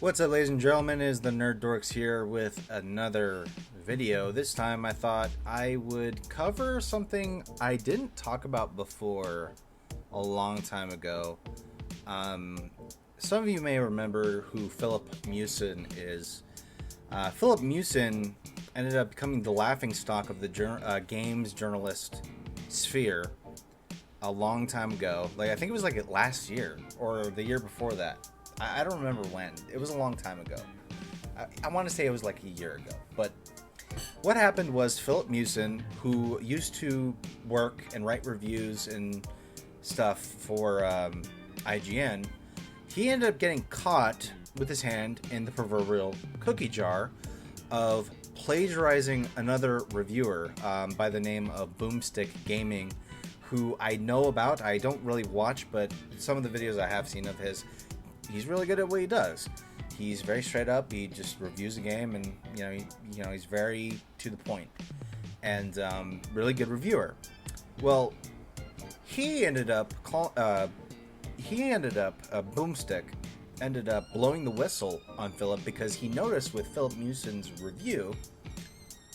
What's up, ladies and gentlemen? Is the Nerd Dorks here with another video. This time I thought I would cover something I didn't talk about before a long time ago. Some of you may remember who Filip Miucin is. Filip Miucin ended up becoming the laughingstock of the games journalist sphere a long time ago. I think it was last year or the year before that. I don't remember when. It was a long time ago. I want to say it was like a year ago. But what happened was Filip Miucin, who used to work and write reviews and stuff for IGN, he ended up getting caught with his hand in the proverbial cookie jar of plagiarizing another reviewer by the name of Boomstickgaming, who I know about. I don't really watch, but some of the videos I have seen of his, he's really good at what he does. He's very straight up. He just reviews a game, and he's very to the point, and really good reviewer. Well, he ended up Boomstick ended up blowing the whistle on Filip because he noticed with Filip Miucin's review,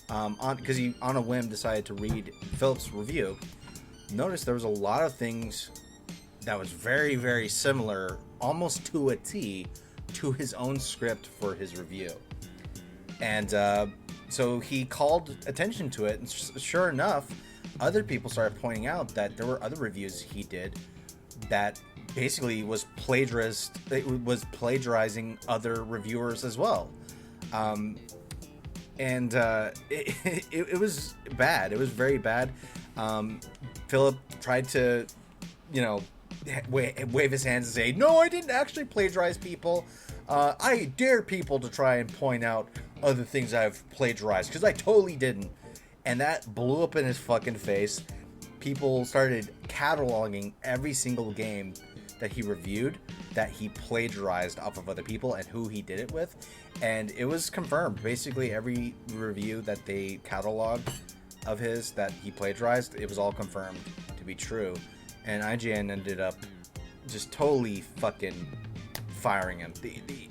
because he on a whim decided to read Filip's review, noticed there was a lot of things that was very, very similar, almost to a T, to his own script for his review. And so he called attention to it, and sure enough, other people started pointing out that there were other reviews he did that basically was plagiarist. It was plagiarizing other reviewers as well. It was bad. It was very bad. Filip tried to, wave his hands and say, "No, I didn't actually plagiarize people. I dare people to try and point out other things I've plagiarized, because I totally didn't." And that blew up in his fucking face. People started cataloging every single game that he reviewed that he plagiarized off of other people and who he did it with. And it was confirmed. Basically, every review that they cataloged of his that he plagiarized, it was all confirmed to be true. And IGN ended up just totally fucking firing him.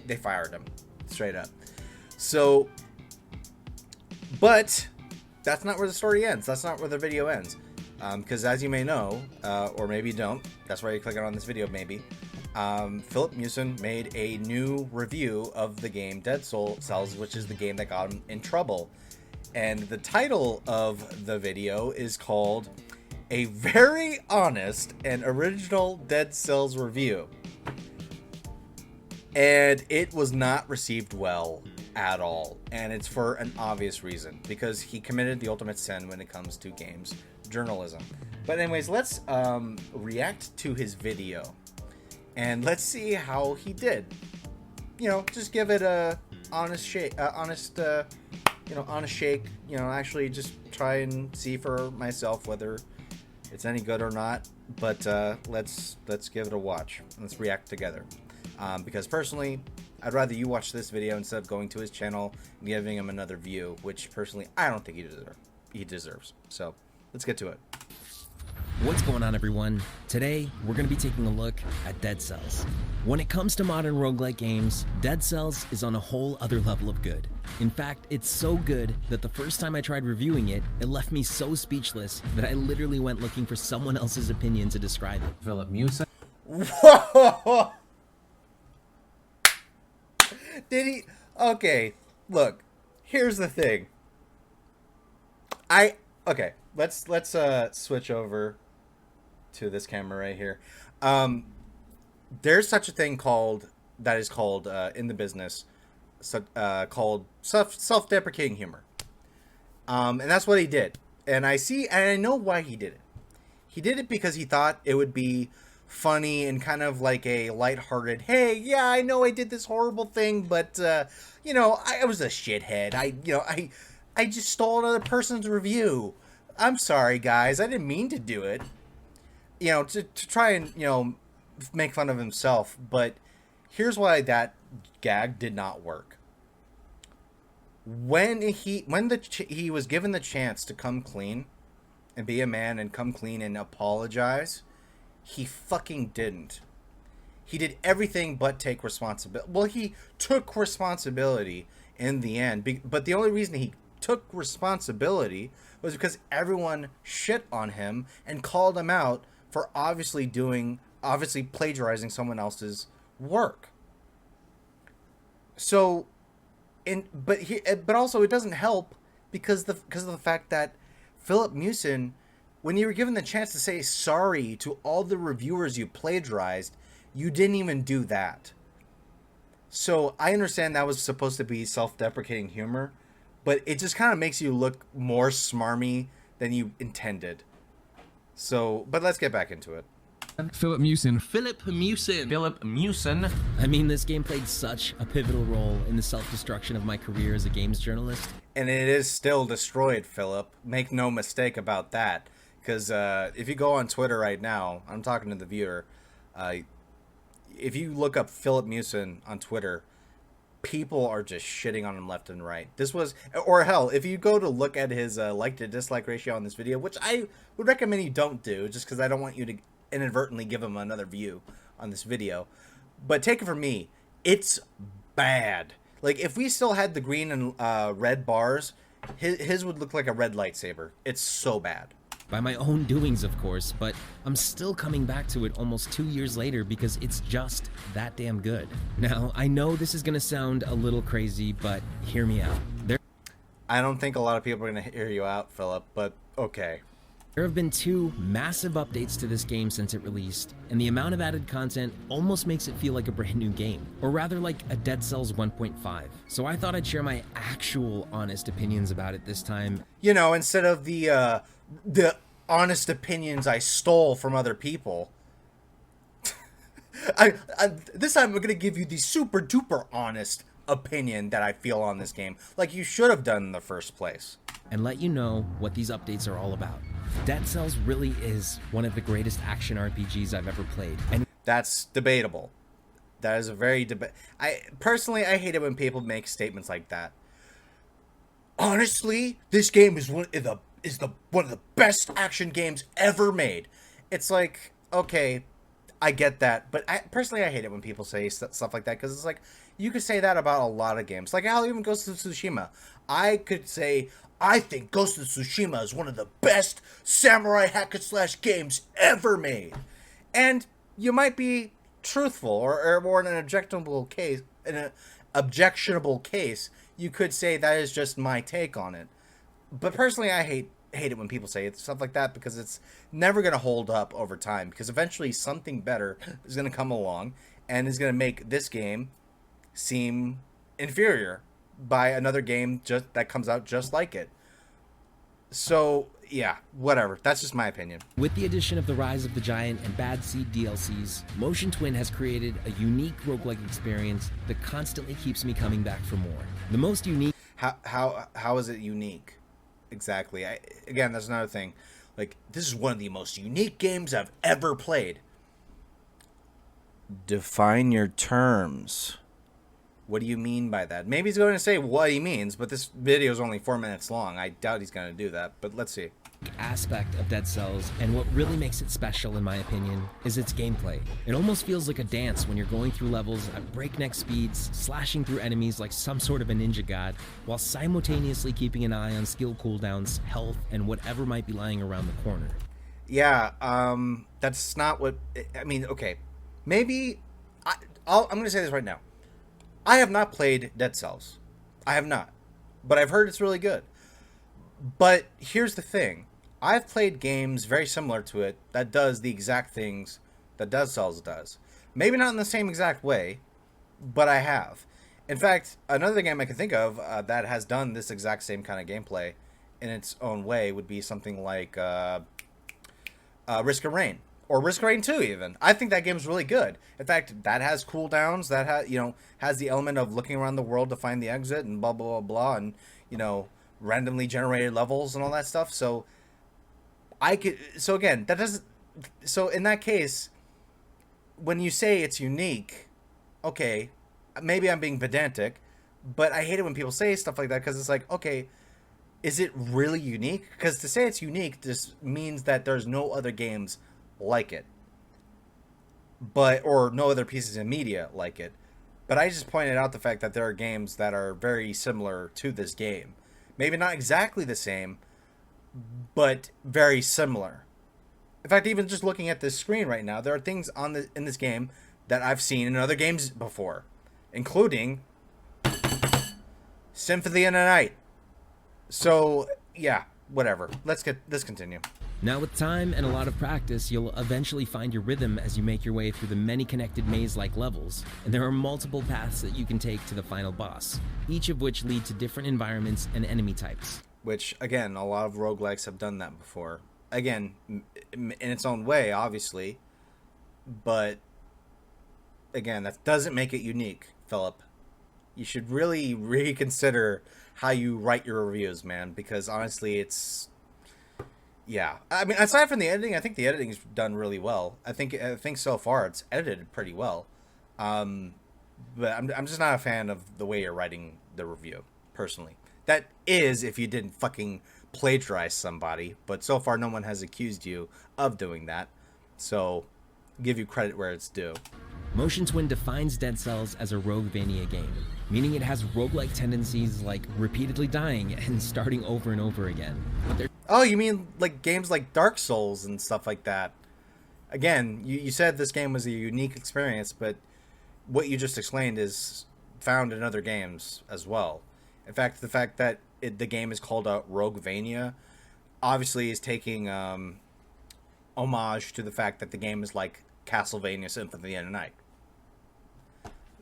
They fired him straight up. So, but that's not where the story ends. That's not where the video ends. Because as you may know, or maybe you don't, that's why you're clicking on this video maybe, Filip Miucin made a new review of the game Dead Cells, which is the game that got him in trouble. And the title of the video is called "A Very Honest and Original Dead Cells Review." And it was not received well at all. And it's for an obvious reason, because he committed the ultimate sin when it comes to games journalism. But anyways, let's react to his video and let's see how he did. Just give it a honest shake, honest shake. Actually just try and see for myself whether it's any good or not. But let's give it a watch. Let's react together. Because personally, I'd rather you watch this video instead of going to his channel and giving him another view, which personally I don't think he deserves. So let's get to it. What's going on, everyone? Today, we're going to be taking a look at Dead Cells. When it comes to modern roguelike games, Dead Cells is on a whole other level of good. In fact, it's so good that the first time I tried reviewing it, it left me so speechless that I literally went looking for someone else's opinion to describe it. Filip Miucin. Whoa! Did he? Okay, look. Here's the thing. Okay. Let's switch over to this camera right here. There's such a thing called in the business called self-deprecating humor. And that's what he did. And I know why he did it. He did it because he thought it would be funny and kind of like a lighthearted, "Hey, yeah, I know I did this horrible thing, but I was a shithead. I just stole another person's review. I'm sorry, guys. I didn't mean to do it." To try and, make fun of himself. But here's why that gag did not work. When he was given the chance to come clean and be a man and come clean and apologize, he fucking didn't. he did everything but take responsibility. Well, he took responsibility in the end, but the only reason he took responsibility was because everyone shit on him and called him out for obviously plagiarizing someone else's work. So, but also it doesn't help because of the fact that Filip Miucin, when you were given the chance to say sorry to all the reviewers you plagiarized, you didn't even do that. So I understand that was supposed to be self-deprecating humor, but it just kind of makes you look more smarmy than you intended. So, but let's get back into it. Filip Miucin. Filip Miucin. Filip Miucin. I mean, this game played such a pivotal role in the self-destruction of my career as a games journalist. And it is still destroyed, Philip. Make no mistake about that. Because if you go on Twitter right now, I'm talking to the viewer, if you look up Filip Miucin on Twitter, people are just shitting on him left and right. This was, or hell, if you go to look at his like to dislike ratio on this video, which I would recommend you don't do, just because I don't want you to inadvertently give him another view on this video. But take it from me, it's bad. Like, if we still had the green and red bars, his would look like a red lightsaber. It's so bad. By my own doings, of course, but I'm still coming back to it almost 2 years later because it's just that damn good. Now, I know this is gonna sound a little crazy, but hear me out. I don't think a lot of people are gonna hear you out, Philip, but okay. There have been 2 massive updates to this game since it released, and the amount of added content almost makes it feel like a brand new game, or rather like a Dead Cells 1.5. So I thought I'd share my actual honest opinions about it this time. You know, instead of the honest opinions I stole from other people. This time I'm gonna give you the super duper honest opinion that I feel on this game, like you should have done in the first place. And let you know what these updates are all about. Dead Cells really is one of the greatest action RPGs I've ever played. And that's debatable. That is a very I hate it when people make statements like that. Honestly, this game is one of the best action games ever made. It's like, okay, I get that, but I hate it when people say stuff like that, because it's like, you could say that about a lot of games. Like, how even Ghost of Tsushima. I could say, I think Ghost of Tsushima is one of the best samurai hack and slash games ever made. And you might be truthful, or in an objectionable case, you could say that is just my take on it. But personally, I hate it when people say stuff like that, because it's never going to hold up over time, because eventually something better is going to come along and is going to make this game seem inferior by another game that comes out just like it. So yeah, whatever, that's just my opinion. With the addition of the Rise of the Giant and Bad Seed DLCs, Motion Twin has created a unique roguelike experience that constantly keeps me coming back for more. The most unique... How is it unique? Exactly. Again, that's another thing. Like, this is one of the most unique games I've ever played. Define your terms. What do you mean by that? Maybe he's going to say what he means, but this video is only 4 minutes long. I doubt he's going to do that, but let's see. Aspect of Dead Cells, and what really makes it special in my opinion, is its gameplay. It almost feels like a dance when you're going through levels at breakneck speeds, slashing through enemies like some sort of a ninja god, while simultaneously keeping an eye on skill cooldowns, health, and whatever might be lying around the corner. Yeah, that's not what... I mean, okay. Maybe... I'm going to say this right now. I have not played Dead Cells. I have not. But I've heard it's really good. But here's the thing. I've played games very similar to it that does the exact things that Dead Cells does. Maybe not in the same exact way, but I have. In fact, another game I can think of that has done this exact same kind of gameplay in its own way would be something like Risk of Rain. Or Risk of Rain 2 even. I think that game's really good. In fact, that has cooldowns, that has the element of looking around the world to find the exit and blah blah blah blah, and randomly generated levels and all that stuff. So again, that doesn't... So in that case, when you say it's unique, okay, maybe I'm being pedantic, but I hate it when people say stuff like that, because it's like, okay, is it really unique? Because to say it's unique just means that there's no other games like it. or no other pieces of media like it. But I just pointed out the fact that there are games that are very similar to this game. Maybe not exactly the same, but very similar. In fact, even just looking at this screen right now, there are things in this game that I've seen in other games before, including Symphony of the Night. So, yeah, whatever. Let's continue. Now with time and a lot of practice, you'll eventually find your rhythm as you make your way through the many connected maze-like levels, and there are multiple paths that you can take to the final boss, each of which lead to different environments and enemy types. Which, again, a lot of roguelikes have done that before. Again, in its own way, obviously, but again, that doesn't make it unique, Philip. You should really reconsider how you write your reviews, man, because honestly, it's... Yeah, I mean, aside from the editing, I think the editing is done really well. I think so far it's edited pretty well. But I'm just not a fan of the way you're writing the review, personally. That is if you didn't fucking plagiarize somebody, but so far no one has accused you of doing that. So, give you credit where it's due. Motion Twin defines Dead Cells as a Roguevania game, meaning it has roguelike tendencies like repeatedly dying and starting over and over again. Oh, you mean like games like Dark Souls and stuff like that? Again, you said this game was a unique experience, but what you just explained is found in other games as well. In fact, the fact that the game is called Roguevania obviously is taking homage to the fact that the game is like Castlevania Symphony of the Night.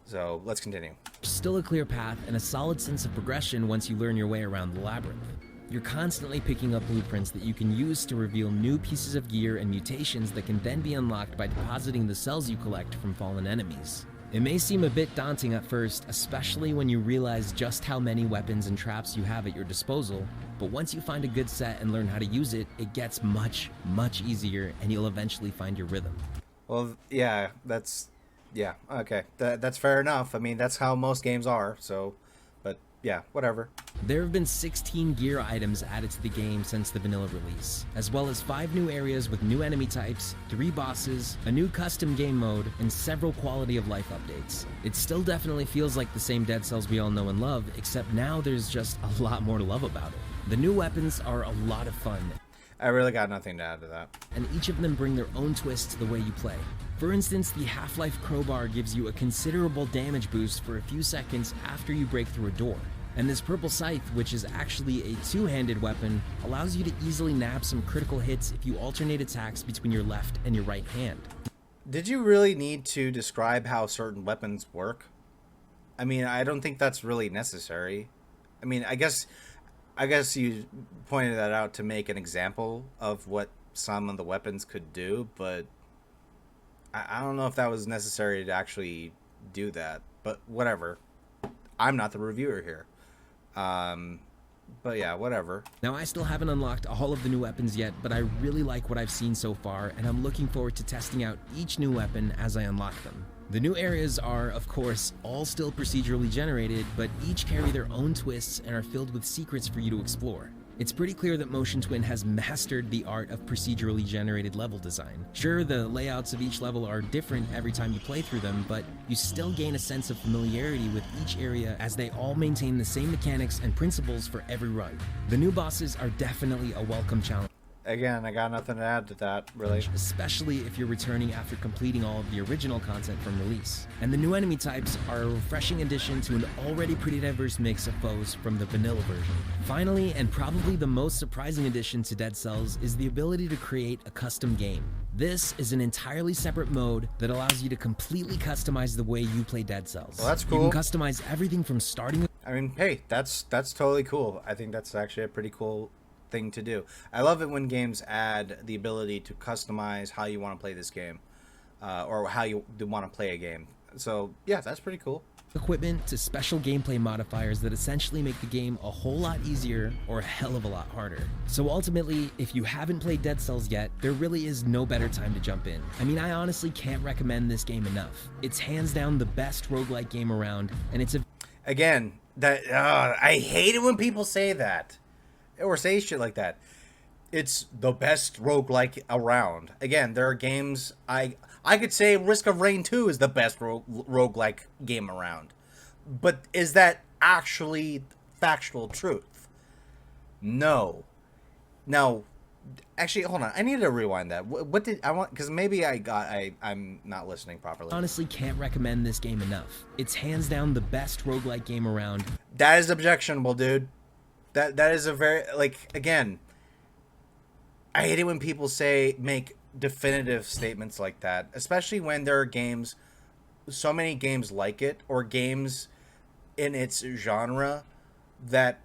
So, let's continue. Still a clear path and a solid sense of progression once you learn your way around the labyrinth. You're constantly picking up blueprints that you can use to reveal new pieces of gear and mutations that can then be unlocked by depositing the cells you collect from fallen enemies. It may seem a bit daunting at first, especially when you realize just how many weapons and traps you have at your disposal, but once you find a good set and learn how to use it, it gets much, much easier and you'll eventually find your rhythm. Well, yeah, okay. That's fair enough. I mean, that's how most games are, so... Yeah, whatever. There have been 16 gear items added to the game since the vanilla release, as well as 5 new areas with new enemy types, 3 bosses, a new custom game mode, and several quality of life updates. It still definitely feels like the same Dead Cells we all know and love, except now there's just a lot more to love about it. The new weapons are a lot of fun. I really got nothing to add to that. And each of them bring their own twist to the way you play. For instance, the Half-Life crowbar gives you a considerable damage boost for a few seconds after you break through a door. And this purple scythe, which is actually a two-handed weapon, allows you to easily nab some critical hits if you alternate attacks between your left and your right hand. Did you really need to describe how certain weapons work? I mean, I don't think that's really necessary. I mean, I guess you pointed that out to make an example of what some of the weapons could do, but I don't know if that was necessary to actually do that. But whatever. I'm not the reviewer here. But yeah, whatever. Now, I still haven't unlocked all of the new weapons yet, but I really like what I've seen so far, and I'm looking forward to testing out each new weapon as I unlock them. The new areas are, of course, all still procedurally generated, but each carry their own twists and are filled with secrets for you to explore. It's pretty clear that Motion Twin has mastered the art of procedurally generated level design. Sure, the layouts of each level are different every time you play through them, but you still gain a sense of familiarity with each area as they all maintain the same mechanics and principles for every run. The new bosses are definitely a welcome challenge. Again, I got nothing to add to that, really. Especially if you're returning after completing all of the original content from release. And the new enemy types are a refreshing addition to an already pretty diverse mix of foes from the vanilla version. Finally, and probably the most surprising addition to Dead Cells is the ability to create a custom game. This is an entirely separate mode that allows you to completely customize the way you play Dead Cells. Well, that's cool. You can customize everything from starting... I mean, hey, that's totally cool. I think that's actually a pretty cool thing to do. I love it when games add the ability to customize how you want to play this game, or how you want to play a game. So yeah, that's pretty cool. Equipment to special gameplay modifiers that essentially make the game a whole lot easier or a hell of a lot harder. So ultimately, if you haven't played Dead Cells yet, there really is no better time to jump in. I mean, I honestly can't recommend this game enough. It's hands down the best roguelike game around, and it's a... Again, I hate it when people say that. Or say shit like that. it's the best roguelike around. Again, there are games I could say Risk of Rain 2 is the best roguelike game around. But is that actually factual truth? No. Now, actually, hold on. I need to rewind that. What did I want? Because maybe I'm not listening properly. Honestly, can't recommend this game enough. It's hands down the best roguelike game around. That is objectionable, dude. That is a very, like, again, I hate it when people make definitive statements like that, especially when there are games, so many games like it, or games in its genre that,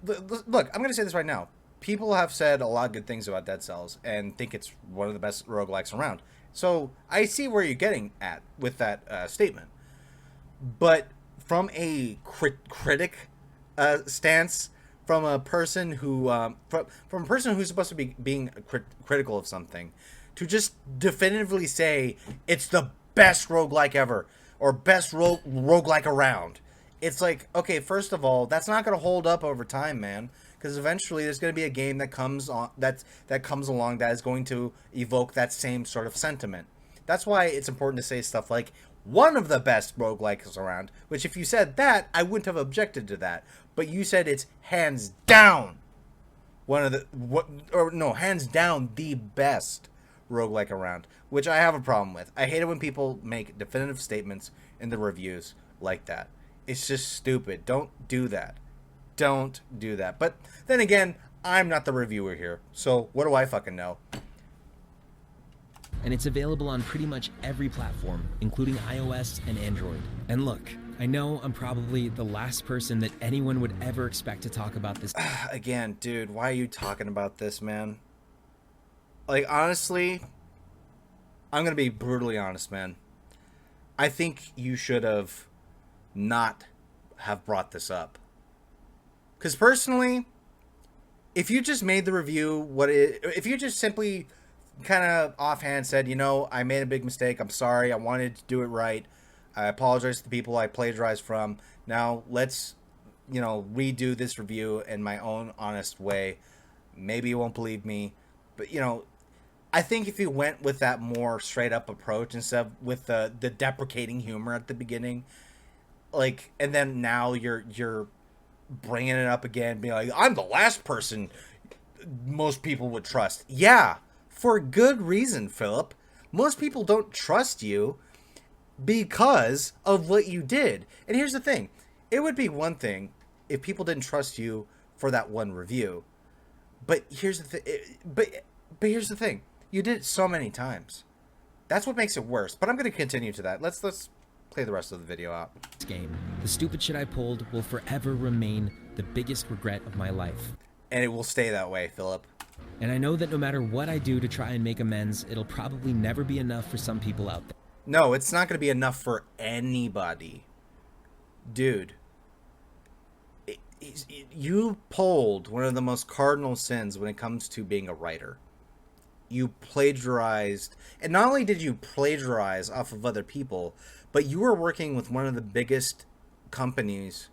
look, I'm going to say this right now. People have said a lot of good things about Dead Cells and think it's one of the best roguelikes around. So I see where you're getting at with that statement. But from a critic stance, from a person who from a person who's supposed to be being critical of something, to just definitively say it's the best roguelike ever or best roguelike around, it's like, okay, first of all, that's not going to hold up over time, man. Because eventually there's going to be a game that comes along that is going to evoke that same sort of sentiment. That's why it's important to say stuff like one of the best roguelikes around, which if you said that, I wouldn't have objected to that. But you said it's hands down hands down the best roguelike around, which I have a problem with. I hate it when people make definitive statements in the reviews like that. It's just stupid. Don't do that. Don't do that. But then again, I'm not the reviewer here, so what do I fucking know? And it's available on pretty much every platform, including iOS and Android. And look, I know I'm probably the last person that anyone would ever expect to talk about this. Again, dude, why are you talking about this, man? Like, honestly, I'm gonna be brutally honest, man. I think you should have not have brought this up. Because personally, if you just made the review, if you just simply kind of offhand said, I made a big mistake, I'm sorry, I wanted to do it right, I apologize to the people I plagiarized from, now let's, redo this review in my own honest way. Maybe you won't believe me, but, I think if you went with that more straight up approach instead of with the deprecating humor at the beginning, like, and then now you're bringing it up again, being like, I'm the last person most people would trust. Yeah, for good reason, Philip. Most people don't trust you because of what you did. And here's the thing. It would be one thing if people didn't trust you for that one review. But here's the here's the thing. You did it so many times. That's what makes it worse. But I'm going to continue to that. Let's play the rest of the video out. Game. The stupid shit I pulled will forever remain the biggest regret of my life. And it will stay that way, Philip. And I know that no matter what I do to try and make amends, it'll probably never be enough for some people out there. No, it's not going to be enough for anybody. Dude, you pulled one of the most cardinal sins when it comes to being a writer. You plagiarized, and not only did you plagiarize off of other people, but you were working with one of the biggest companies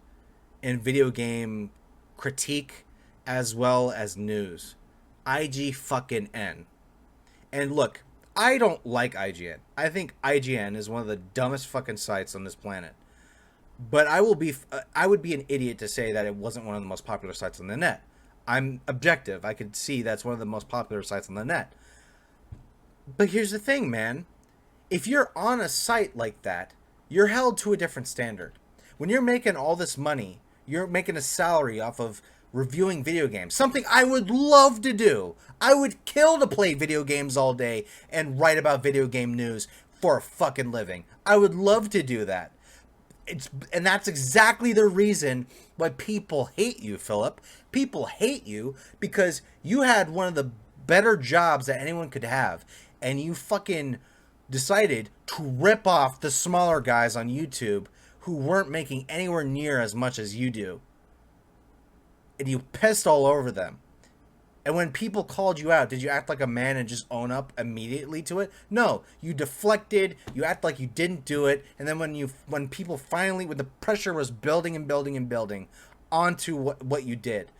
in video game critique as well as news, IGN. And look, I don't like IGN. I think IGN is one of the dumbest fucking sites on this planet. But I would be an idiot to say that it wasn't one of the most popular sites on the net. I'm objective. I could see that's one of the most popular sites on the net. But here's the thing, man. If you're on a site like that, you're held to a different standard. When you're making all this money, you're making a salary off of reviewing video games. Something I would love to do. I would kill to play video games all day and write about video game news for a fucking living. I would love to do that. And that's exactly the reason why people hate you, Philip. People hate you because you had one of the better jobs that anyone could have. And you fucking decided to rip off the smaller guys on YouTube who weren't making anywhere near as much as you do. And you pissed all over them. And when people called you out, did you act like a man and just own up immediately to it? No, you deflected, you act like you didn't do it, and then when the pressure was building and building and building onto what you did,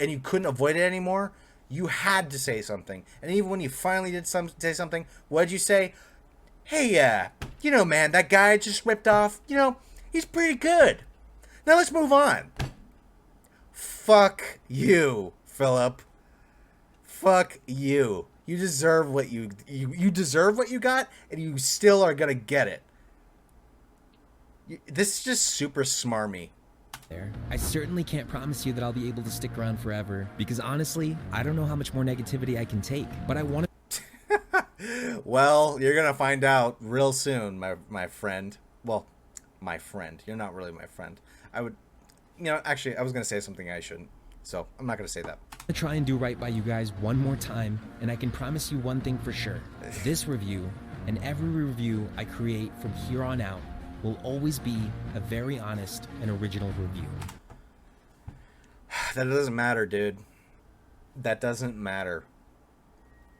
and you couldn't avoid it anymore, You had to say something. And even when you finally did say something, what did you say? Hey, you know, man, that guy I just ripped off, you know, he's pretty good. Now let's move on. Fuck you, Philip. Fuck you. You deserve what you deserve what you got, and you still are gonna get it. This is just super smarmy. There. I certainly can't promise you that I'll be able to stick around forever, because honestly, I don't know how much more negativity I can take, but I want to... Well, you're gonna find out real soon, my friend. Well, my friend. You're not really my friend. I would... You know, actually, I was gonna say something I shouldn't, so I'm not gonna say that. to try and do right by you guys one more time, and I can promise you one thing for sure. This review, and every review I create from here on out, will always be a very honest and original review. That doesn't matter, dude. That doesn't matter.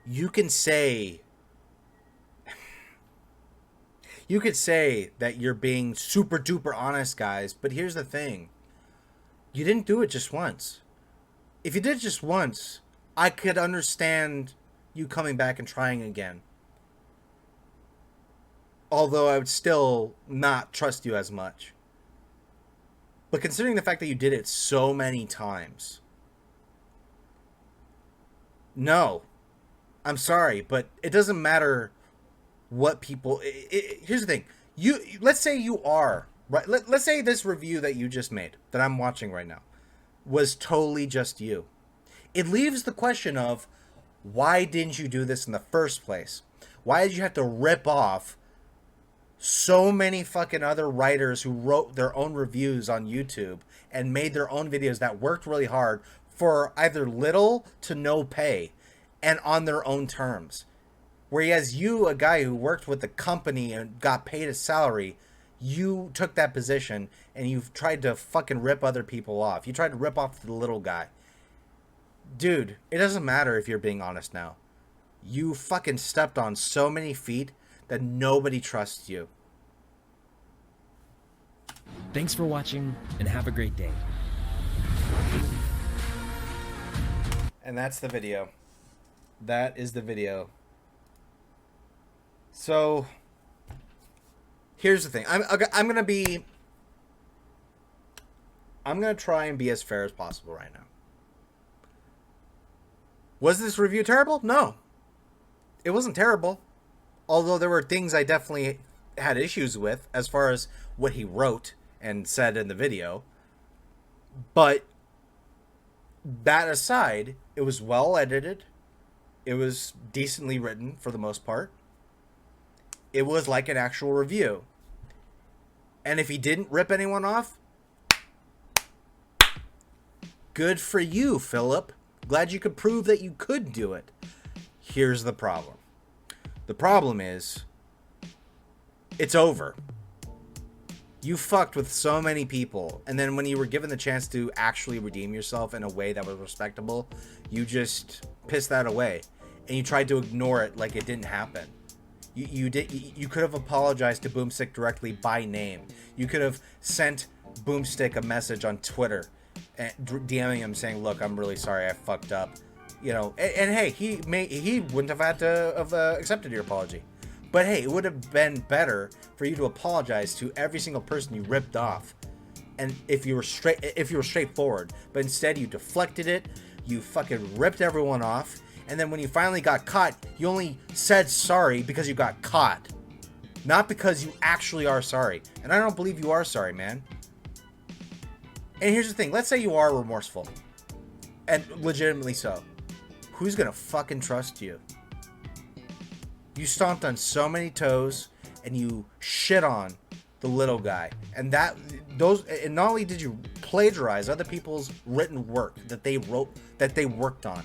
You can say... You could say that you're being super duper honest, guys, but here's the thing. You didn't do it just once. If you did it just once, I could understand you coming back and trying again. Although I would still not trust you as much. But considering the fact that you did it so many times. No. I'm sorry, but it doesn't matter what people... Here's the thing. Let's say you are... Right, let's say this review that you just made, that I'm watching right now, was totally just you. It leaves the question of, why didn't you do this in the first place? Why did you have to rip off so many fucking other writers who wrote their own reviews on YouTube and made their own videos that worked really hard for either little to no pay and on their own terms? Whereas you, a guy who worked with the company and got paid a salary, you took that position and you've tried to fucking rip other people off. You tried to rip off the little guy. Dude, it doesn't matter if you're being honest now. You fucking stepped on so many feet that nobody trusts you. Thanks for watching, and have a great day. And that's the video. That is the video. So... here's the thing. I'm gonna try and be as fair as possible right now. Was this review terrible? No. It wasn't terrible. Although there were things I definitely had issues with as far as what he wrote and said in the video. But that aside, it was well edited. It was decently written for the most part. It was like an actual review. And if he didn't rip anyone off, good for you, Philip. Glad you could prove that you could do it. Here's the problem. The problem is, it's over. You fucked with so many people, and then when you were given the chance to actually redeem yourself in a way that was respectable, you just pissed that away. And you tried to ignore it like it didn't happen. You could have apologized to Boomstick directly by name. You could have sent Boomstick a message on Twitter, DMing him saying, "Look, I'm really sorry, I fucked up." You know, and hey, he wouldn't have had to have accepted your apology. But hey, it would have been better for you to apologize to every single person you ripped off, and if you were straightforward. But instead, you deflected it. You fucking ripped everyone off. And then when you finally got caught, you only said sorry because you got caught. Not because you actually are sorry. And I don't believe you are sorry, man. And here's the thing. Let's say you are remorseful. And legitimately so. Who's gonna fucking trust you? You stomped on so many toes. And you shit on the little guy. And not only did you plagiarize other people's written work that they wrote, that they worked on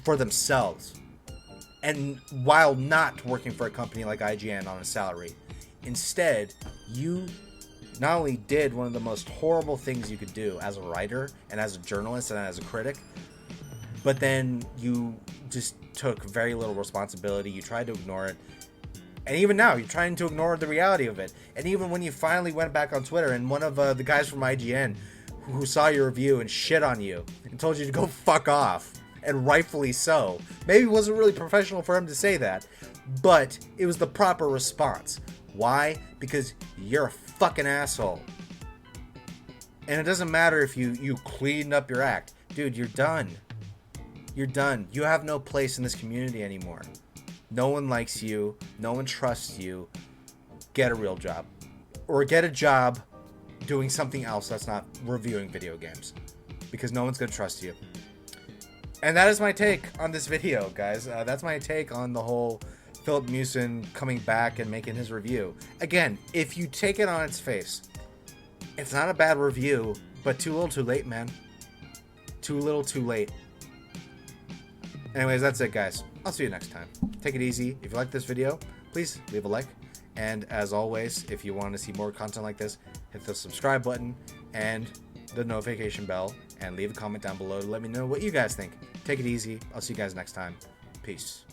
for themselves, and while not working for a company like IGN on a salary, instead you not only did one of the most horrible things you could do as a writer and as a journalist and as a critic, but then you just took very little responsibility. You tried to ignore it, and even now you're trying to ignore the reality of it. And even when you finally went back on Twitter and one of the guys from IGN who saw your review and shit on you and told you to go fuck off, and rightfully so. Maybe it wasn't really professional for him to say that, but it was the proper response. Why? Because you're a fucking asshole. And it doesn't matter if you cleaned up your act. Dude, you're done. You're done. You have no place in this community anymore. No one likes you. No one trusts you. Get a real job. Or get a job doing something else that's not reviewing video games. Because no one's going to trust you. And that is my take on this video, guys. That's my take on the whole Filip Miucin coming back and making his review. Again, if you take it on its face, it's not a bad review, but too little too late, man. Too little too late. Anyways, that's it, guys. I'll see you next time. Take it easy. If you like this video, please leave a like. And as always, if you want to see more content like this, hit the subscribe button and the notification bell. And leave a comment down below to let me know what you guys think. Take it easy. I'll see you guys next time. Peace.